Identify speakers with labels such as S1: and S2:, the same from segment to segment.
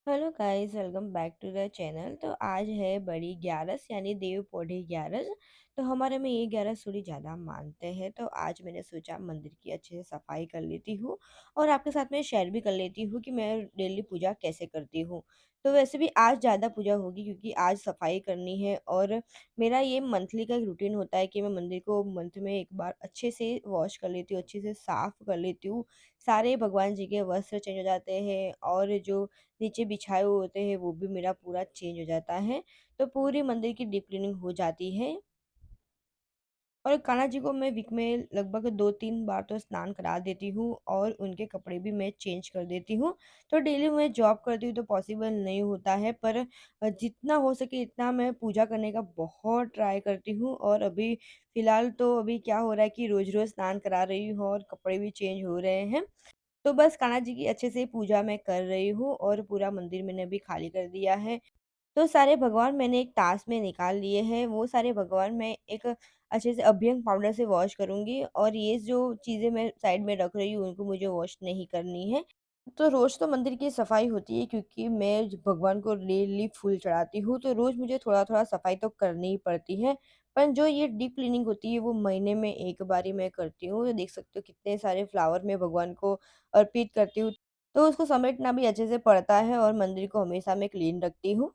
S1: Hello guys, welcome back to the channel. तो आज है बड़ी ग्यारस यानी देव पौढ़ी ग्यारस। तो हमारे में ये ग्यारस थोड़ी ज़्यादा मानते हैं। तो आज मैंने सोचा मंदिर की अच्छे से सफाई कर लेती हूँ और आपके साथ में शेयर भी कर लेती हूँ कि मैं डेली पूजा कैसे करती हूँ। तो वैसे भी आज ज़्यादा पूजा होगी क्योंकि आज सफाई करनी है। और मेरा ये मंथली का एक रूटीन होता है कि मैं मंदिर को मंथ में एक बार अच्छे से वॉश कर लेती हूँ, अच्छे से साफ़ कर लेती हूँ। सारे भगवान जी के वस्त्र चेंज हो जाते हैं और जो नीचे बिछाए हुए होते हैं वो भी मेरा पूरा चेंज हो जाता है। तो पूरी मंदिर की डीप क्लीनिंग हो जाती है। और कान्हा जी को मैं वीक में लगभग 2-3 बार तो स्नान करा देती हूँ और उनके कपड़े भी मैं चेंज कर देती हूँ। तो डेली मैं जॉब करती हूँ तो पॉसिबल नहीं होता है, पर जितना हो सके इतना मैं पूजा करने का बहुत ट्राई करती हूँ। और अभी फ़िलहाल तो अभी क्या हो रहा है कि रोज़-रोज़ स्नान करा रही हूँ और कपड़े भी चेंज हो रहे हैं। तो बस कान्हा जी की अच्छे से पूजा मैं कर रही हूँ और पूरा मंदिर मैंने अभी खाली कर दिया है। तो सारे भगवान मैंने एक तास में निकाल लिए हैं, वो सारे भगवान मैं एक अच्छे से अभ्यंग पाउडर से वॉश करूँगी और ये जो चीज़ें मैं साइड में रख रही हूँ, उनको मुझे वॉश नहीं करनी है। तो रोज़ तो मंदिर की सफाई होती है क्योंकि मैं भगवान को डेली फूल चढ़ाती हूँ, तो रोज़ मुझे थोड़ा-थोड़ा सफाई तो करनी ही पड़ती है। पर जो ये डीप क्लीनिंग होती है वो महीने में 1 बार ही मैं करती हूँ। तो देख सकते हो कितने सारे फ्लावर मैं भगवान को अर्पित करती हूँ, तो उसको समेटना भी अच्छे से पड़ता है और मंदिर को हमेशा मैं क्लीन रखती हूँ।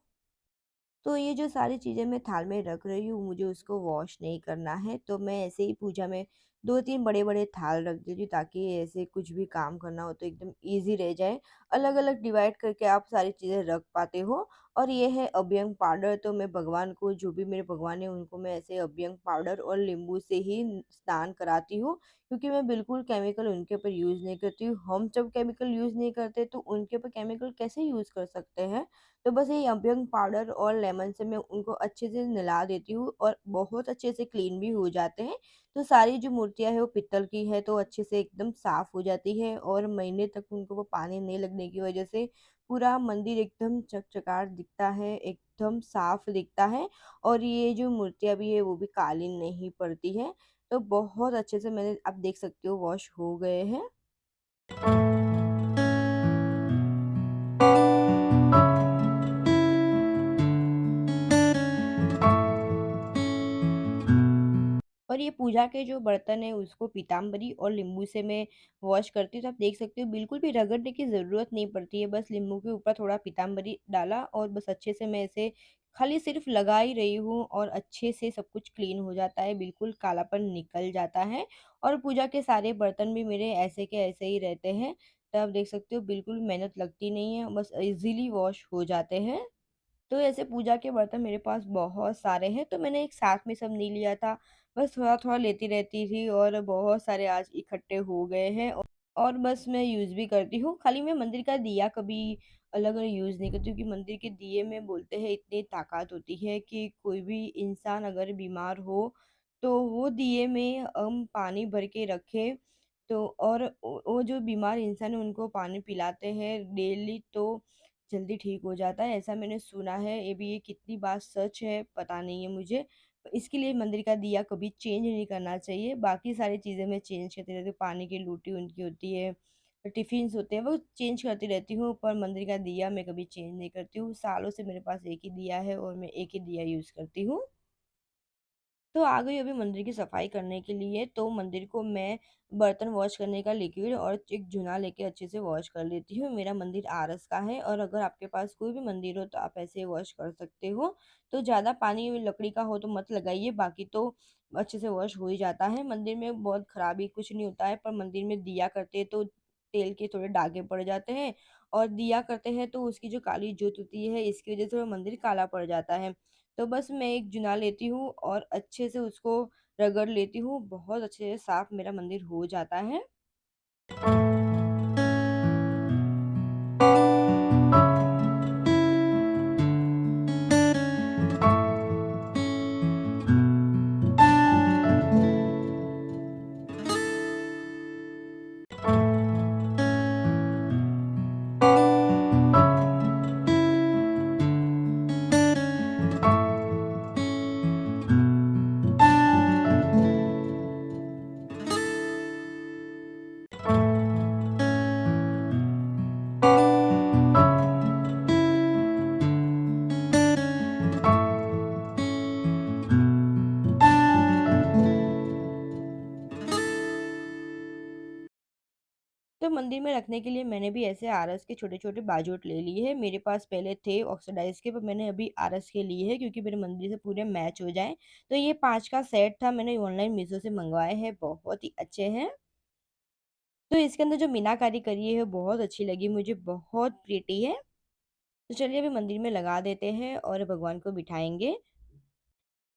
S1: तो ये जो सारी चीज़ें मैं थाल में रख रही हूँ, मुझे उसको वॉश नहीं करना है, तो मैं ऐसे ही पूजा में 2-3 बड़े-बड़े थाल रख देती हूँ ताकि ऐसे कुछ भी काम करना हो तो एकदम ईज़ी रह जाए। अलग-अलग डिवाइड करके आप सारी चीज़ें रख पाते हो। और ये है अभ्यंग पाउडर, तो मैं भगवान को जो भी मेरे भगवान हैं उनको मैं ऐसे अभ्यंग पाउडर और नींबू से ही स्नान कराती हूँ, क्योंकि मैं बिल्कुल केमिकल उनके ऊपर यूज़ नहीं करती हूँ। हम जब केमिकल यूज़ नहीं करते तो उनके ऊपर केमिकल कैसे यूज़ कर सकते हैं? तो बस ये अभ्यंग पाउडर और लेमन से मैं उनको अच्छे से नहला देती हूँ और बहुत अच्छे से क्लीन भी हो जाते हैं। तो सारी जो मूर्तियाँ हैं वो पीतल की है तो अच्छे से एकदम साफ़ हो जाती है और महीने तक उनको वो पानी नहीं लगने की वजह से पूरा मंदिर एकदम चकचकाट दिखता है, एकदम साफ़ दिखता है। और ये जो मूर्तियाँ भी है वो भी काली नहीं पड़ती है। तो बहुत अच्छे से मैंने आप देख सकते हो वॉश हो गए हैं। और ये पूजा के जो बर्तन हैं उसको पीताम्बरी और नींबू से मैं वॉश करती हूँ। तो आप देख सकते हो बिल्कुल भी रगड़ने की ज़रूरत नहीं पड़ती है। बस नींबू के ऊपर थोड़ा पीताम्बरी डाला और बस अच्छे से मैं इसे खाली सिर्फ़ लगा ही रही हूँ और अच्छे से सब कुछ क्लीन हो जाता है, बिल्कुल कालापन निकल जाता है। और पूजा के सारे बर्तन भी मेरे ऐसे के ऐसे ही रहते हैं। तो आप देख सकते हो बिल्कुल मेहनत लगती नहीं है, बस ईज़िली वॉश हो जाते हैं। तो ऐसे पूजा के बर्तन मेरे पास बहुत सारे हैं, तो मैंने एक साथ में सब नहीं लिया था, बस थोड़ा-थोड़ा लेती रहती थी और बहुत सारे आज इकट्ठे हो गए हैं। और बस मैं यूज़ भी करती हूँ। खाली मैं मंदिर का दिया कभी अलग-अलग यूज़ नहीं करती, क्योंकि मंदिर के दिए में बोलते हैं इतनी ताकत होती है कि कोई भी इंसान अगर बीमार हो, तो वो दिए में हम पानी भर के रखें, तो और वो जो बीमार इंसान है उनको पानी पिलाते हैं डेली, तो जल्दी ठीक हो जाता है, ऐसा मैंने सुना है। ये कितनी बात सच है पता नहीं है मुझे। इसके लिए मंदिर का दिया कभी चेंज नहीं करना चाहिए। बाकी सारी चीज़ें मैं चेंज करती रहती हूँ, पानी की लोटी उनकी होती है, टिफ़िन्स होते हैं वो चेंज करती रहती हूँ, पर मंदिर का दिया मैं कभी चेंज नहीं करती हूँ। सालों से मेरे पास एक ही दिया है और मैं एक ही दिया यूज़ करती हूँ। तो आ गई अभी मंदिर की सफाई करने के लिए, तो मंदिर को मैं बर्तन वॉश करने का लिक्विड और एक जूना लेके अच्छे से वॉश कर लेती हूँ। मेरा मंदिर आरस का है और अगर आपके पास कोई भी मंदिर हो तो आप ऐसे वॉश कर सकते हो। तो ज़्यादा पानी लकड़ी का हो तो मत लगाइए, बाकी तो अच्छे से वॉश हो ही जाता है। मंदिर में बहुत खराबी कुछ नहीं होता है, पर मंदिर में दिया करते हैं तो तेल के थोड़े दागे पड़ जाते हैं और दिया करते हैं तो उसकी जो काली जोत होती है इसकी वजह से वो मंदिर काला पड़ जाता है। तो बस मैं एक चुना लेती हूँ और अच्छे से उसको रगड़ लेती हूँ, बहुत अच्छे से साफ मेरा मंदिर हो जाता है। मंदिर में रखने के लिए मैंने भी ऐसे आरस के छोटे-छोटे बाजूट ले लिए हैं। मेरे पास पहले थे ऑक्सीडाइज़ के, पर मैंने अभी आरस के लिए हैं क्योंकि मेरे मंदिर से पूरे मैच हो जाएँ। तो ये 5 का सेट था, मैंने ऑनलाइन मीशो से मँगवाए हैं, बहुत ही अच्छे हैं। तो इसके अंदर जो मीनाकारी करी है बहुत अच्छी लगी मुझे, बहुत प्रिटी है। तो चलिए अभी मंदिर में लगा देते हैं और भगवान को बिठाएँगे।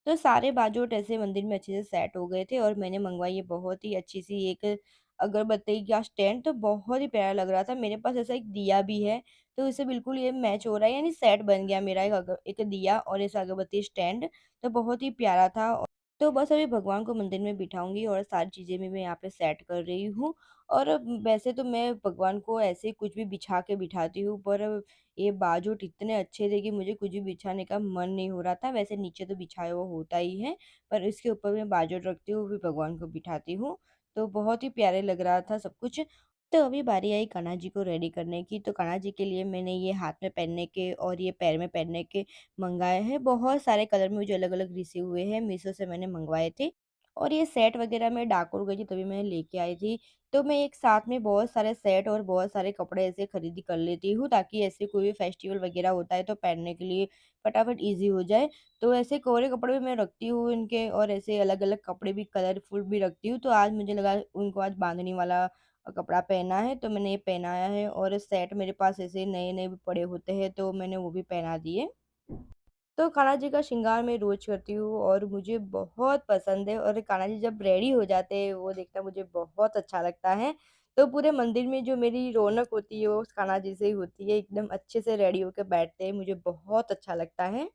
S1: तो सारे बाजूट ऐसे मंदिर में अच्छे से सेट हो गए थे और मैंने मँगवाई है बहुत ही अच्छी-सी एक अगरबत्ती का स्टैंड, तो बहुत ही प्यारा लग रहा था। मेरे पास ऐसा एक दिया भी है, तो इससे बिल्कुल ये मैच हो रहा है, यानी सेट बन गया मेरा एक दिया और ऐसा अगरबत्ती स्टैंड, तो बहुत ही प्यारा था। तो बस अभी भगवान को मंदिर में बिठाऊँगी और सारी चीज़ें भी मैं यहाँ पे सेट कर रही हूँ। और वैसे तो मैं भगवान को ऐसे ही कुछ भी बिछा के बिठाती हूँ, पर ये बाजूट इतने अच्छे थे कि मुझे कुछ भी बिछाने का मन नहीं हो रहा था। वैसे नीचे तो बिछाया हुआ होता ही है, पर इसके ऊपर मैं बाजूट रखती हूँ, फिर भगवान को बिठाती हूँ। तो बहुत ही प्यारे लग रहा था सब कुछ। तो अभी बारी आई कान्हा जी को रेडी करने की, तो कान्हा जी के लिए मैंने ये हाथ में पहनने के और ये पैर में पहनने के मँगाए हैं। बहुत सारे कलर में मुझे अलग-अलग रिसीव हुए हैं, मीशो से मैंने मँगवाए थे। और ये सेट वग़ैरह मैं डाकोर गई थी तभी मैं लेके आई थी। तो मैं एक साथ में बहुत सारे सेट और बहुत सारे कपड़े ऐसे खरीदी कर लेती हूँ, ताकि ऐसे कोई भी फेस्टिवल वग़ैरह होता है तो पहनने के लिए फटाफट ईज़ी हो जाए। तो ऐसे कोरे कपड़े भी मैं रखती हूँ इनके, और ऐसे अलग-अलग कपड़े भी कलरफुल भी रखती हूँ। तो आज मुझे लगा उनको आज बांधनी वाला कपड़ा पहना है, तो मैंने ये पहनाया है, और सेट मेरे पास ऐसे नए-नए भी पड़े होते हैं तो मैंने वो भी पहना दिए। तो कान्हा जी का श्रृंगार मैं रोज़ करती हूँ और मुझे बहुत पसंद है, और कान्हा जी जब रेडी हो जाते हैं वो देखना मुझे बहुत अच्छा लगता है। तो पूरे मंदिर में जो मेरी रौनक होती है वो उस कान्हा जी से ही होती है, एकदम अच्छे से रेडी होके बैठते हैं, मुझे बहुत अच्छा लगता है।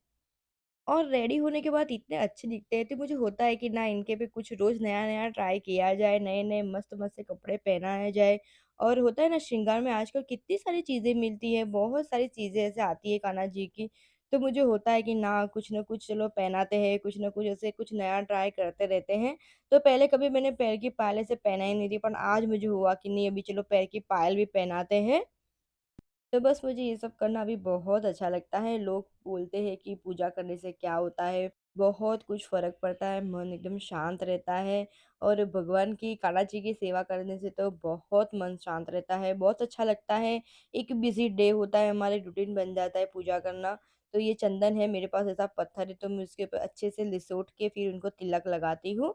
S1: और रेडी होने के बाद इतने अच्छे दिखते हैं, तो मुझे होता है कि ना इनके पे कुछ रोज़ नया-नया ट्राई किया जाए, नए-नए मस्त-मस्त से कपड़े पहनाया जाए। और होता है ना श्रृंगार में आजकल कितनी सारी चीज़ें मिलती हैं, बहुत सारी चीज़ें ऐसे आती है कान्हा जी की, तो मुझे होता है कि ना कुछ न कुछ चलो पहनाते हैं, कुछ न कुछ ऐसे कुछ नया ट्राई करते रहते हैं। तो पहले कभी मैंने पैर की पायल ऐसे पहना ही नहीं थी, पर आज मुझे हुआ कि नहीं अभी चलो पैर की पायल भी पहनाते हैं। तो बस मुझे ये सब करना अभी बहुत अच्छा लगता है। लोग बोलते हैं कि पूजा करने से क्या होता है, बहुत कुछ फ़र्क पड़ता है, मन एकदम शांत रहता है, और भगवान की कान्हा जी की सेवा करने से तो बहुत मन शांत रहता है, बहुत अच्छा लगता है। एक बिज़ी डे होता है, हमारे रूटीन बन जाता है पूजा करना। तो ये चंदन है मेरे पास, ऐसा पत्थर है, तो मैं उसके ऊपर अच्छे से लिसोट के फिर उनको तिलक लगाती हूँ।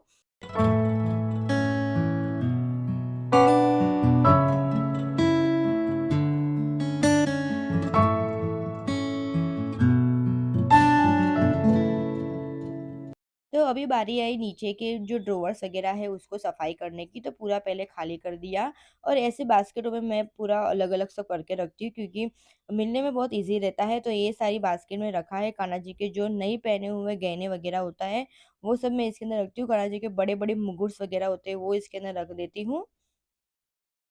S1: तो अभी बारी आई नीचे के जो ड्रॉवर्स वगैरह है उसको सफाई करने की, तो पूरा पहले खाली कर दिया, और ऐसे बास्केटों में मैं पूरा अलग-अलग सब करके रखती हूँ क्योंकि मिलने में बहुत ईज़ी रहता है। तो ये सारी बास्केट में रखा है, कान्हा जी के जो नहीं पहने हुए गहने वगैरह होता है, वो सब मैं इसके अंदर रखती हूँ। कान्हा जी के बड़े-बड़े मुकुट्स वगैरह होते हैं वो इसके अंदर रख देती हूँ,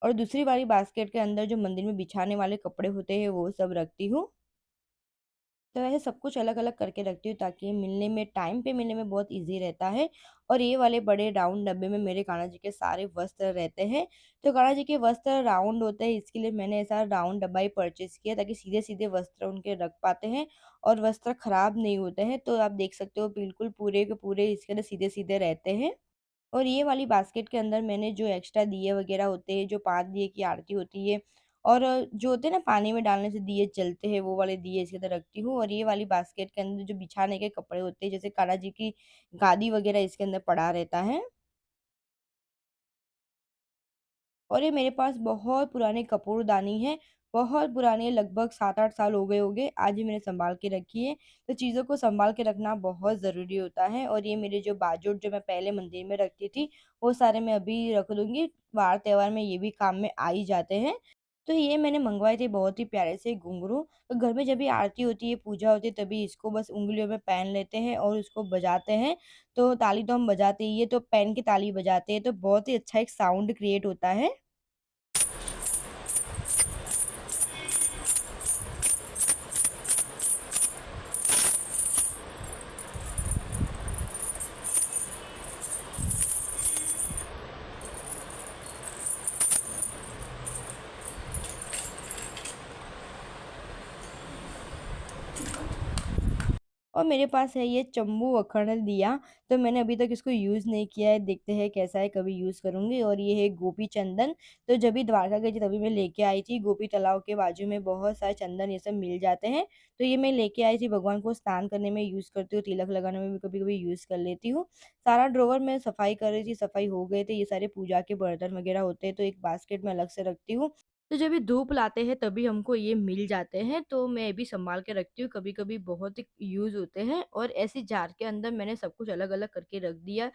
S1: और दूसरी वाली बास्केट के अंदर जो मंदिर में बिछाने वाले कपड़े होते हैं वो सब रखती हूँ। तो ऐसे सब कुछ अलग-अलग करके रखती हूँ ताकि मिलने में टाइम पे मिलने में बहुत ईज़ी रहता है। और ये वाले बड़े राउंड डब्बे में मेरे कान्हा जी के सारे वस्त्र रहते हैं। तो कान्हा जी के वस्त्र राउंड होते हैं, इसके लिए मैंने ऐसा राउंड डब्बा ही परचेज़ किया ताकि सीधे-सीधे वस्त्र उनके रख पाते हैं और वस्त्र खराब नहीं होते हैं। तो आप देख सकते हो बिल्कुल पूरे के पूरे इसके अंदर सीधे-सीधे रहते हैं। और ये वाली बास्केट के अंदर मैंने जो एक्स्ट्रा दिए वगैरह होते हैं, जो 5 दिए की आरती होती है, और जो होते हैं ना पानी में डालने से दिए जलते हैं, वो वाले दिए इसके अंदर रखती हूँ। और ये वाली बास्केट के अंदर जो बिछाने के कपड़े होते हैं, जैसे कान्हा जी की गादी वगैरह इसके अंदर पड़ा रहता है। और ये मेरे पास बहुत पुराने कपूरदानी है, बहुत पुरानी है, लगभग 7-8 साल हो गए होंगे, आज ही मैंने सँभाल के रखी है। तो चीज़ों को सँभाल के रखना बहुत ज़रूरी होता है। और ये मेरे जो बाजूट जो मैं पहले मंदिर में रखती थी, वो सारे मैं अभी रख दूँगी, वार-त्योहार में ये भी काम में आ ही जाते हैं। तो ये मैंने मँगवाए थे बहुत ही प्यारे से घुंघरू, तो घर में जब भी आरती होती है, पूजा होती है, तभी इसको बस उँगलियों में पहन लेते हैं और उसको बजाते हैं। तो ताली तो हम बजाते ही हैं, तो पहन के ताली बजाते हैं, तो बहुत ही अच्छा एक साउंड क्रिएट होता है। और मेरे पास है ये चंबू अखंड दिया, तो मैंने अभी तक इसको यूज़ नहीं किया है, देखते हैं कैसा है, कभी यूज़ करूँगी। और ये है गोपी चंदन, तो जब भी द्वारका गई थी तभी मैं लेके आई थी, गोपी तालाब के बाजू में बहुत सारे चंदन ये सब मिल जाते हैं, तो ये मैं लेके आई थी, भगवान को स्नान करने में यूज़ करती हूँ, तिलक लगाने में भी कभी-कभी यूज़ कर लेती हूँ। सारा ड्रॉवर मैं सफाई कर रही थी, सफाई हो गए थे, ये सारे पूजा के बर्तन वगैरह होते हैं, तो एक बास्केट में अलग से रखती हूँ। तो जब ये धूप लाते हैं तभी हमको ये मिल जाते हैं, तो मैं भी सँभाल के रखती हूँ, कभी-कभी बहुत यूज़ होते हैं। और ऐसी जार के अंदर मैंने सब कुछ अलग-अलग करके रख दिया।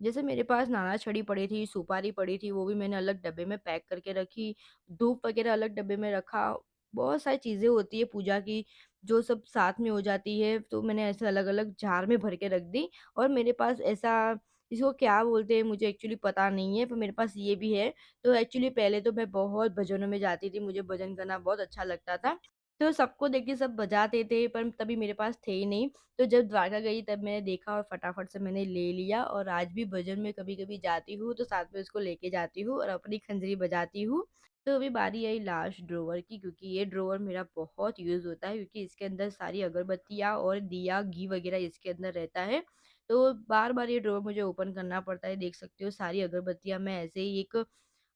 S1: जैसे मेरे पास नारळ छड़ी पड़ी थी, सुपारी पड़ी थी, वो भी मैंने अलग डब्बे में पैक करके रखी, धूप वगैरह अलग डब्बे में रखा। बहुत सारी चीज़ें होती है पूजा की, जो सब साथ में हो जाती है, तो मैंने ऐसे अलग-अलग जार में भर के रख दी। और मेरे पास ऐसा, इसको क्या बोलते हैं मुझे एक्चुअली पता नहीं है, पर मेरे पास ये भी है। तो एक्चुअली पहले तो मैं बहुत भजनों में जाती थी, मुझे भजन करना बहुत अच्छा लगता था। तो सबको देख के सब बजाते थे, पर तभी मेरे पास थे ही नहीं। तो जब द्वारका गई तब मैंने देखा और फटाफट से मैंने ले लिया, और आज भी भजन में कभी-कभी जाती हूँ तो साथ में उसको लेके जाती हूँ और अपनी खंजरी बजाती हूँ। तो अभी बारी आई लास्ट ड्रॉवर की, क्योंकि ये ड्रॉवर मेरा बहुत यूज़ होता है, क्योंकि इसके अंदर सारी अगरबत्तियाँ और दिया, घी वगैरह इसके अंदर रहता है। तो बार-बार ये ड्रॉवर मुझे ओपन करना पड़ता है, देख सकते हो सारी अगरबत्तियाँ मैं ऐसे ही एक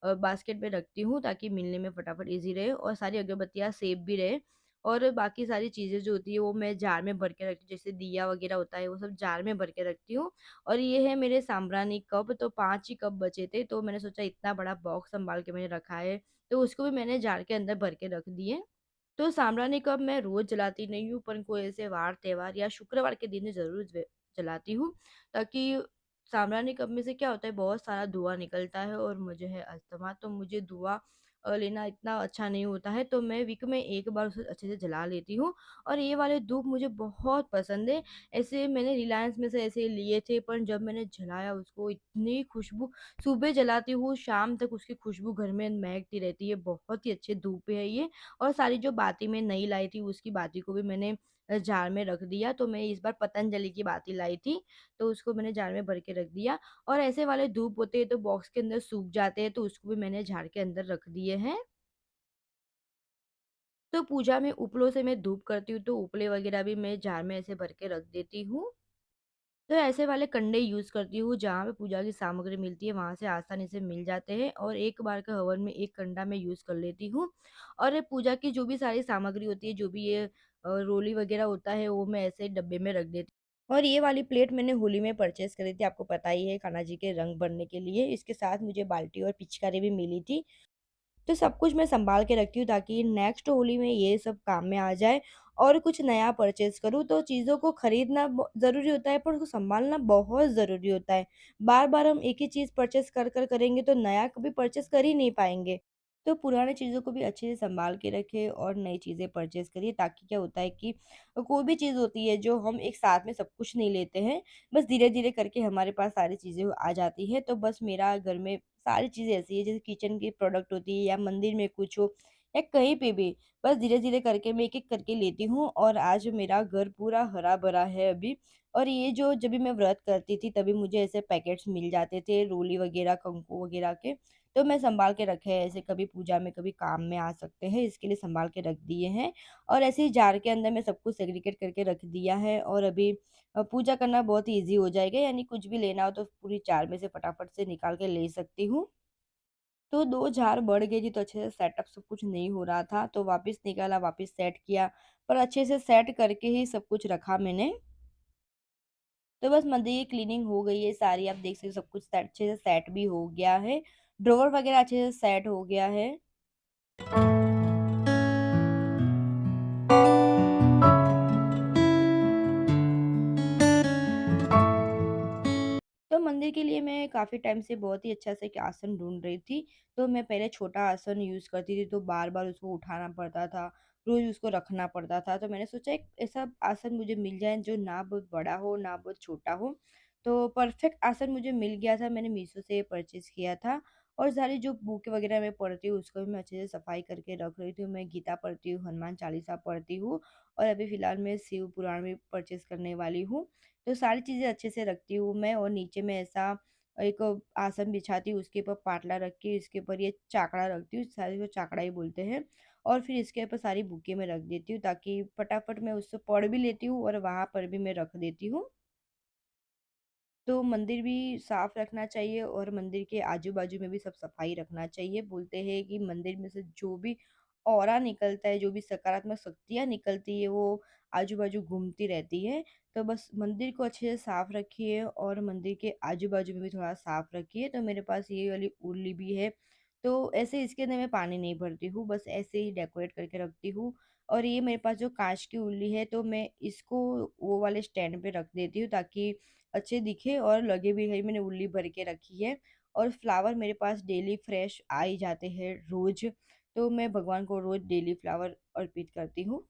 S1: बास्केट में रखती हूँ, ताकि मिलने में फटाफट ईज़ी रहे और सारी अगरबत्तियाँ सेफ भी रहे। और बाकी सारी चीज़ें जो होती है वो मैं जार में भर के रखती हूँ, जैसे दिया वगैरह होता है वो सब जार में भर के रखती हूँ। और ये है मेरे साम्ब्रानी कप, तो 5 ही कप बचे थे, तो मैंने सोचा इतना बड़ा बॉक्स सँभाल के मैंने रखा है, तो उसको भी मैंने जार के अंदर भर के रख दिए। तो साम्ब्रानी कप मैं रोज़ जलाती नहीं हूँ, पर कोई ऐसे वार-त्योहार या शुक्रवार के दिन ज़रूर जलाती हूँ, ताकि साम्ब्रानी कप में से क्या होता है, बहुत सारा धुआँ निकलता है और मुझे है अस्थमा, तो मुझे धुआँ लेना इतना अच्छा नहीं होता है, तो मैं वीक में 1 बार उसे अच्छे से जला लेती हूँ। और ये वाले धूप मुझे बहुत पसंद है। ऐसे मैंने रिलायंस में से ऐसे लिए थे, पर जब मैंने जलाया उसको, इतनी खुशबू, सुबह जलाती हूँ, शाम तक उसकी खुशबू घर में महकती रहती है। बहुत ही अच्छे धूप है ये। और सारी जो बाती मैं नई लाई थी, उसकी बाती को भी मैंने जार में रख दिया। तो मैं इस बार पतंजलि की बाती लाई थी, तो उसको मैंने जार में भर के रख दिया। और ऐसे वाले धूप होते हैं तो बॉक्स के अंदर सूख जाते हैं, तो उसको भी मैंने जार के अंदर रख दिए हैं। तो पूजा में उपलों से मैं धूप करती हूँ, तो उपले वगैरह भी मैं जार में ऐसे भर के रख देती हूँ। तो ऐसे वाले कंडे यूज़ करती हूँ, जहाँ पे पूजा की सामग्री मिलती है वहाँ से आसानी से मिल जाते हैं, और एक बार का हवन में 1 कंडा मैं यूज़ कर लेती हूँ। और ये पूजा की जो भी सारी सामग्री होती है, जो भी ये रोली वगैरह होता है, वो मैं ऐसे डब्बे में रख देती हूँ। और ये वाली प्लेट मैंने होली में परचेज़ करी थी, आपको पता ही है, कान्हा जी के रंग भरने के लिए। इसके साथ मुझे बाल्टी और पिचकारी भी मिली थी। तो सब कुछ मैं सँभाल के रखती हूँ, ताकि नेक्स्ट होली में ये सब काम में आ जाए और कुछ नया परचेज़ करूँ। तो चीज़ों को खरीदना ज़रूरी होता है, पर उसको सँभालना बहुत ज़रूरी होता है। बार-बार हम एक ही चीज़ परचेज़ कर करेंगे तो नया कभी परचेज़ कर ही नहीं पाएँगे। तो पुरानी चीज़ों को भी अच्छे से सँभाल के रखें और नई चीज़ें परचेज़ करिए, ताकि क्या होता है कि कोई भी चीज़ होती है जो हम एक साथ में सब कुछ नहीं लेते हैं, बस धीरे-धीरे करके हमारे पास सारी चीज़ें आ जाती हैं। तो बस मेरा घर में सारी चीज़ें ऐसी है, जैसे किचन की प्रोडक्ट होती है या मंदिर में कुछ हो या कहीं पे भी, बस धीरे-धीरे करके मैं एक-एक करके लेती हूँ। और आज मेरा घर पूरा हरा-भरा है अभी। और ये जो जब भी मैं व्रत करती थी तभी मुझे ऐसे पैकेट्स मिल जाते थे रोली वगैरह, कंकु वगैरह के, तो मैं सँभाल के रखे हैं, ऐसे कभी पूजा में कभी काम में आ सकते हैं, इसके लिए सँभाल के रख दिए हैं। और ऐसे ही जार के अंदर मैं सब कुछ सेग्रीगेट करके रख दिया है। और अभी पूजा करना बहुत ही ईज़ी हो जाएगा, यानी कुछ भी लेना हो तो पूरी जार में से फटाफट से निकाल के ले सकती हूँ। तो 2 जार बढ़ गई थी, तो अच्छे से सेटअप सब कुछ नहीं हो रहा था, तो वापस निकाला, वापस सेट किया, पर अच्छे से सेट करके ही सब कुछ रखा मैंने। तो बस मंदिर की क्लीनिंग हो गई है सारी, आप देख सकते हो सब कुछ अच्छे से सेट भी हो गया है। ड्रॉवर वगैरह अच्छे से सेट हो गया है। तो मंदिर के लिए मैं काफ़ी टाइम से बहुत ही अच्छा सा एक आसन ढूँढ रही थी। तो मैं पहले छोटा आसन यूज़ करती थी, तो बार-बार उसको उठाना पड़ता था, रोज़ उसको रखना पड़ता था। तो मैंने सोचा एक ऐसा आसन मुझे मिल जाए जो ना बहुत बड़ा हो, ना बहुत छोटा हो। तो परफेक्ट आसन मुझे मिल गया था, मैंने मीशो से परचेज़ किया था। और सारी जो बुक वगैरह मैं पढ़ती हूँ उसको भी मैं अच्छे से सफाई करके रख रही थी। मैं गीता पढ़ती हूँ, हनुमान चालीसा पढ़ती हूँ, और अभी फ़िलहाल मैं शिव पुराण भी परचेज़ करने वाली हूँ। तो सारी चीज़ें अच्छे से रखती हूँ मैं। और नीचे में ऐसा एक आसन बिछाती हूँ, उसके ऊपर पाटला रख के इसके ऊपर ये चाकड़ा रखती हूँ, सारे को चाकड़ा ही बोलते हैं। और फिर इसके ऊपर सारी बुकें मैं रख देती हूँ ताकि फटाफट मैं उससे पढ़ भी लेती हूँ और वहाँ पर भी मैं रख देती हूँ। तो मंदिर भी साफ रखना चाहिए और मंदिर के आजू-बाजू में भी सब सफाई रखना चाहिए। बोलते हैं कि मंदिर में से जो भी ऑरा निकलता है, जो भी सकारात्मक शक्तियाँ निकलती है, वो आजू-बाजू घूमती रहती है। तो बस मंदिर को अच्छे से साफ रखिए और मंदिर के आजू-बाजू में भी थोड़ा साफ रखिए। तो मेरे पास ये वाली उरली भी है, तो ऐसे इसके अंदर मैं पानी नहीं भरती हूँ, बस ऐसे ही डेकोरेट करके रखती हूँ। और ये मेरे पास जो काँच की उरली है, तो मैं इसको वो वाले स्टैंड पे रख देती हूँ ताकि अच्छे दिखे और लगे भी है मैंने उल्ली भर के रखी है। और फ्लावर मेरे पास डेली फ्रेश आ ही जाते हैं रोज़, तो मैं भगवान को रोज़ डेली फ्लावर अर्पित करती हूँ।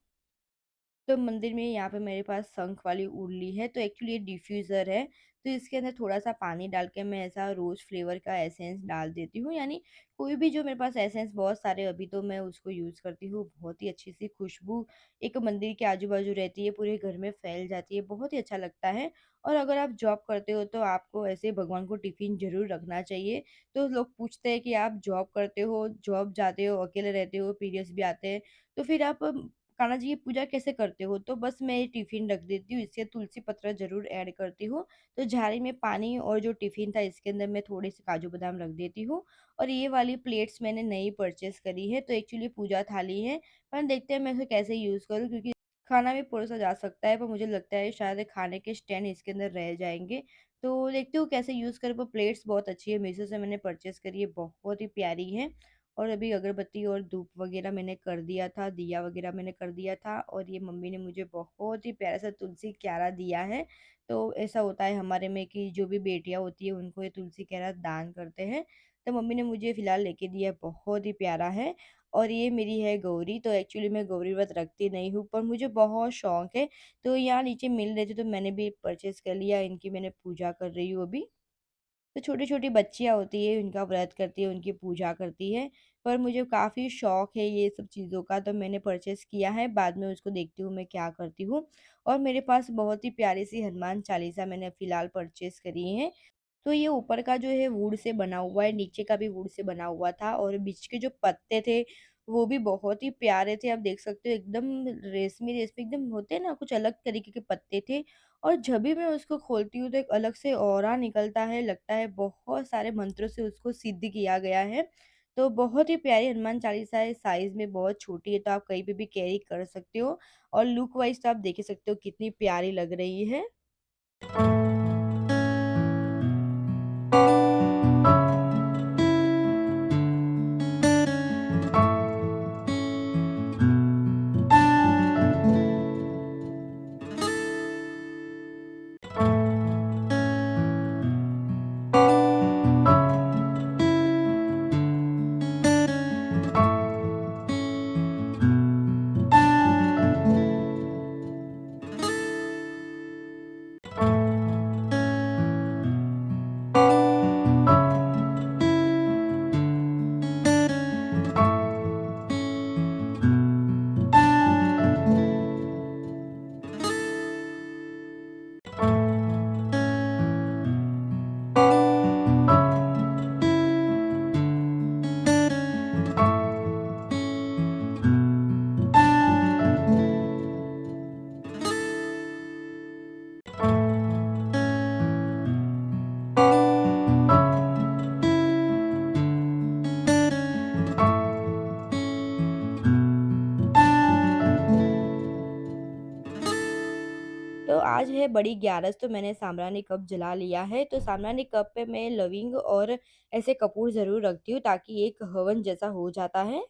S1: तो मंदिर में यहाँ पे मेरे पास शंख वाली उरली है, तो एक्चुअली ये डिफ्यूज़र है, तो इसके अंदर थोड़ा-सा पानी डाल के मैं ऐसा रोज़ फ्लेवर का एसेंस डाल देती हूँ, यानी कोई भी जो मेरे पास एसेंस बहुत सारे अभी तो मैं उसको यूज़ करती हूँ, बहुत ही अच्छी-सी खुशबू एक मंदिर के आजू-बाजू रहती है, पूरे घर में फैल जाती है, बहुत ही अच्छा लगता है। और अगर आप जॉब करते हो, तो आपको ऐसे भगवान को टिफ़िन ज़रूर रखना चाहिए। तो लोग पूछते हैं कि आप जॉब करते हो, जॉब जाते हो, अकेले रहते हो, पीरियड्स भी आते हैं, तो फिर आप कान्हा जी की पूजा कैसे करते हो? तो बस मैं ये टिफ़िन रख देती हूँ, इससे तुलसी पत्र ज़रूर ऐड करती हूँ। तो झाड़ी में पानी और जो टिफ़िन था इसके अंदर मैं थोड़े से काजू बादाम रख देती हूँ। और ये वाली प्लेट्स मैंने नई परचेज़ करी है, तो एक्चुअली पूजा थाली है, पर देखते हैं मैं इसे कैसे यूज़ करूँ, क्योंकि खाना भी परोसा जा सकता है, पर मुझे लगता है शायद खाने के स्टैंड इसके अंदर रह जाएँगे। तो देखती हूँ कैसे यूज़ करूँ, पर प्लेट्स बहुत अच्छी है, मीशो से मैंने परचेज़ करी है, बहुत ही प्यारी है। और अभी अगरबत्ती और धूप वगैरह मैंने कर दिया था, दिया वगैरह मैंने कर दिया था, और ये मम्मी ने मुझे बहुत ही प्यारा-सा तुलसी क्यारा दिया है। तो ऐसा होता है हमारे में कि जो भी बेटियाँ होती हैं उनको ये तुलसी क्यारा दान करते हैं। तो मम्मी ने मुझे फिलहाल लेके दिया है, बहुत ही प्यारा है। और ये मेरी है गौरी, तो एक्चुअली मैं गौरी व्रत रखती नहीं हूँ, पर मुझे बहुत शौक है। तो यहाँ नीचे मिल रहे थे तो मैंने भी परचेज़ कर लिया, इनकी मैंने पूजा कर रही हूँ अभी। तो छोटी-छोटी बच्चियाँ होती हैं, उनका व्रत करती है, उनकी पूजा करती है। पर मुझे काफ़ी शौक है ये सब चीज़ों का, तो मैंने परचेज़ किया है, बाद में उसको देखती हूँ मैं क्या करती हूँ। और मेरे पास बहुत ही प्यारी-सी हनुमान चालीसा मैंने फ़िलहाल परचेज़ करी है। तो ये ऊपर का जो है वुड से बना हुआ है, नीचे का भी वुड से बना हुआ था, और बीच के जो पत्ते थे, वो भी बहुत ही प्यारे थे। आप देख सकते हो एकदम रेशमी-रेशमी एकदम होते हैं ना, कुछ अलग तरीके के पत्ते थे। और जब भी मैं उसको खोलती हूँ तो एक अलग से ऑरा निकलता है, लगता है बहुत सारे मंत्रों से उसको सिद्ध किया गया है। तो बहुत ही प्यारी हनुमान चालीसा है, साइज़ में बहुत छोटी है, तो आप कहीं पे भी कैरी कर सकते हो। और लुक वाइज़ तो आप देख ही सकते हो कितनी प्यारी लग रही है। तो आज है बड़ी 11, तो मैंने साम्रानी कप जला लिया है। तो साम्रानी कप पे मैं लविंग और ऐसे कपूर ज़रूर रखती हूँ ताकि एक हवन जैसा हो जाता है।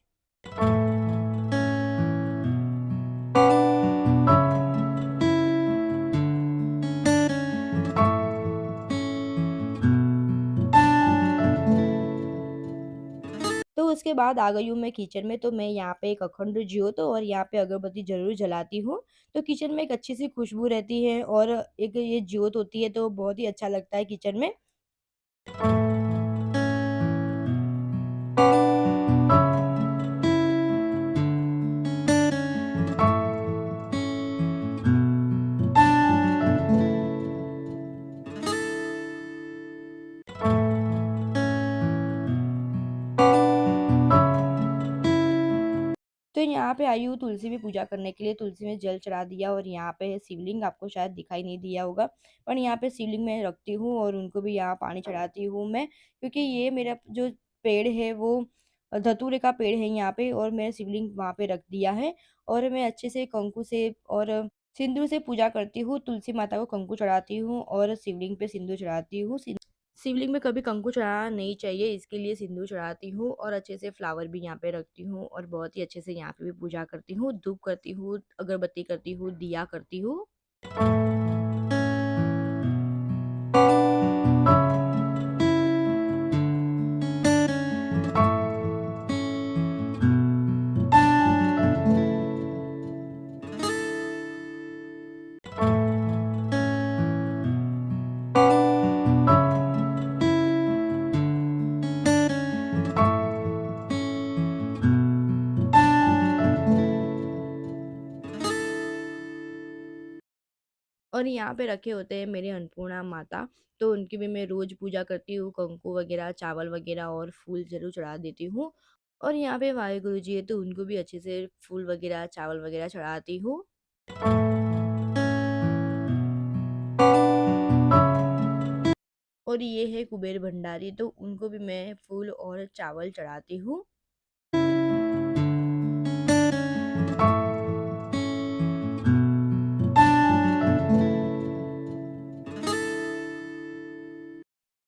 S1: तो उसके बाद आ गई हूँ मैं किचन में, तो मैं यहाँ पे एक अखंड ज्योत और यहाँ पे अगरबत्ती ज़रूर जलाती हूँ। तो किचन में एक अच्छी-सी खुशबू रहती है और एक ये ज्योत होती है तो बहुत ही अच्छा लगता है किचन में। तो यहाँ पे आई हूँ तुलसी में पूजा करने के लिए, तुलसी में जल चढ़ा दिया और यहाँ पे शिवलिंग आपको शायद दिखाई नहीं दिया होगा, पर यहाँ पे शिवलिंग मैं रखती हूँ और उनको भी यहाँ पानी चढ़ाती हूँ मैं, क्योंकि ये मेरा जो पेड़ है वो धतूरे का पेड़ है यहाँ पे, और मैंने शिवलिंग वहाँ पे रख दिया है। और मैं अच्छे से कंकु से और सिंदूर से पूजा करती हूँ, तुलसी माता को कंकु चढ़ाती हूँ और शिवलिंग पे सिंदूर चढ़ाती हूँ। शिवलिंग में कभी कंकु चढ़ाना नहीं चाहिए, इसके लिए सिंदूर चढ़ाती हूँ और अच्छे से फ्लावर भी यहाँ पे रखती हूँ और बहुत ही अच्छे से यहाँ पे भी पूजा करती हूँ, धूप करती हूँ, अगरबत्ती करती हूँ, दिया करती हूँ। और यहाँ पे रखे होते हैं मेरे अन्नपूर्णा माता, तो उनकी भी मैं रोज़ पूजा करती हूँ, कंकु वगैरह, चावल वगैरह और फूल ज़रूर चढ़ा देती हूँ। और यहाँ पे वाहेगुरु जी है, तो उनको भी अच्छे से फूल वगैरह, चावल वगैरह चढ़ाती हूँ। और ये है कुबेर भंडारी, तो उनको भी मैं फूल और चावल चढ़ाती हूँ।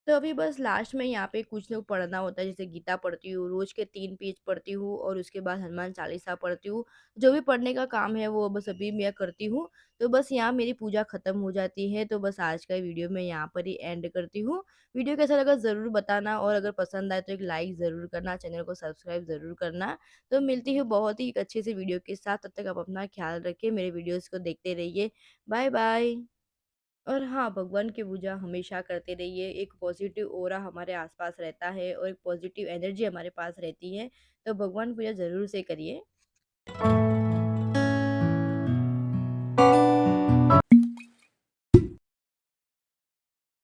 S1: तो अभी बस लास्ट में यहाँ पे कुछ लोग पढ़ना होता है, जैसे गीता पढ़ती हूँ, रोज़ के 3 पेज पढ़ती हूँ और उसके बाद हनुमान चालीसा पढ़ती हूँ। जो भी पढ़ने का काम है वो बस अभी मैं करती हूँ। तो बस यहाँ मेरी पूजा खत्म हो जाती है, तो बस आज का वीडियो मैं यहाँ पर ही एंड करती हूँ। वीडियो कैसा लगा ज़रूर बताना, और अगर पसंद आए तो एक लाइक ज़रूर करना, चैनल को सब्सक्राइब ज़रूर करना। तो मिलती हूँ बहुत ही एक अच्छे से वीडियो के साथ, तब तक आप अपना ख्याल रखिए, मेरे वीडियोज़ को देखते रहिए। Bye bye. और हाँ, भगवान की पूजा हमेशा करते रहिए, एक पॉजिटिव ऑरा हमारे आसपास रहता है और एक पॉजिटिव एनर्जी हमारे पास रहती है, तो भगवान पूजा ज़रूर से करिए।